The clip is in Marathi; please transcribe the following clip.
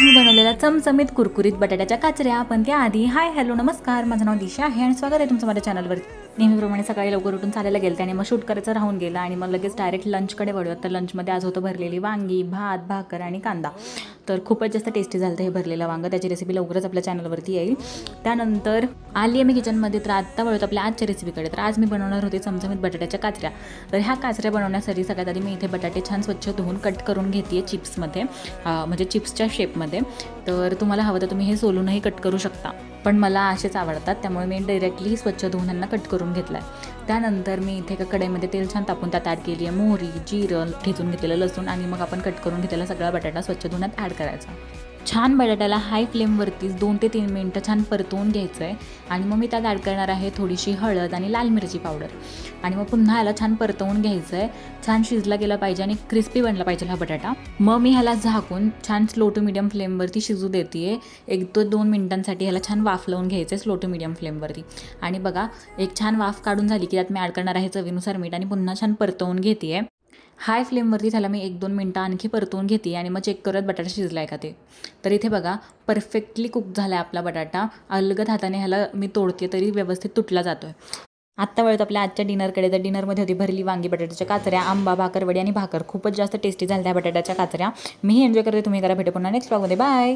आज मी बनवलेला चमचमीत कुरकुरीत बटाट्याच्या काचऱ्या. पण त्याआधी हाय हॅलो नमस्कार, माझं नाव दिशा आहे आणि स्वागत आहे तुमचं माझ्या चॅनलवर. नेहमीप्रमाणे सकाळी लवकर उठून चालायला गेलं आणि मग शूट करायचं राहून गेलं आणि मग लगेच डायरेक्ट लंचकडे वळूयात. तर लंचमध्ये आज होतं भरलेली वांगी, भात, भाकर आणि कांदा. तर खूपच जास्त टेस्टी झालं हे भरलेलं वांगं. त्याची रेसिपी लवकरच आपल्या चॅनलवरती येईल. त्यानंतर आली आहे मी किचनमध्ये. तर आत्ता वळूयात आपल्या आजच्या रेसिपीकडे. तर आज मी बनवणार होते चमचमीत बटाट्याच्या काचऱ्या. तर ह्या काचऱ्या बनवण्यासाठी सगळ्यात आधी मी इथे बटाटे छान स्वच्छ धुवून कट करून घेते आहे चिप्समध्ये, म्हणजे चिप्सच्या शेपमध्ये. तर तुम्हाला हवं तर तुम्ही हे सोलूनही कट करू शकता, पण मला असेच आवडतात त्यामुळे मी डायरेक्टली स्वच्छ धुवून ह्यांना कट करून घेतला आहे. त्यानंतर मी इथे एका कढईमध्ये तेल छान तापून त्यात ॲड केली आहे मोहरी, जिरं, ठेचून घेतलेलं लसूण आणि मग आपण कट करून घेतलेला सगळा बटाटा स्वच्छ धुण्यात ॲड करायचा. छान बटाट्याला हाय फ्लेमवरतीच 2 ते 3 मिनटं छान परतवून घ्यायचं आहे आणि मग मी त्यात ॲड करणार आहे थोडीशी हळद आणि लाल मिरची पावडर आणि मग पुन्हा ह्याला छान परतवून घ्यायचं आहे. छान शिजला गेला पाहिजे आणि क्रिस्पी बनला पाहिजे हा बटाटा. मग मी ह्याला झाकून छान स्लो टू मिडियम फ्लेमवरती शिजू देते आहे. 1 ते 2 मिनिटांसाठी ह्याला छान वाफ लावून घ्यायचं आहे स्लो टू मिडियम फ्लेमवरती. आणि बघा एक छान वाफ काढून झाली की त्यात मी ॲड करणार आहे चवीनुसार मीठ आणि पुन्हा छान परतवून घेते आहे. हाय फ्लेमवरती त्याला मी 1-2 मिनटं आणखी परतवून घेते आणि मग चेक करत बटाटा शिजला आहे का ते. तर इथे बघा परफेक्टली कुक झाला आहे आपला बटाटा. अलगद हाताने ह्याला मी तोडते तरी व्यवस्थित तुटला जातो आहे. आत्ता वेळेत आपल्या आजच्या डिनरकडे. तर डिनरमध्ये होती भरली वांगी, बटाट्याच्या काचऱ्या, आंबा, भाकरवडी आणि भाकर. खूपच जास्त टेस्टी झाल्या त्या बटाट्याच्या काचऱ्या. मीही एन्जॉय करते, तुम्ही करा. भेटू पुन्हा नेक्स्ट व्लॉगमध्ये. बाय.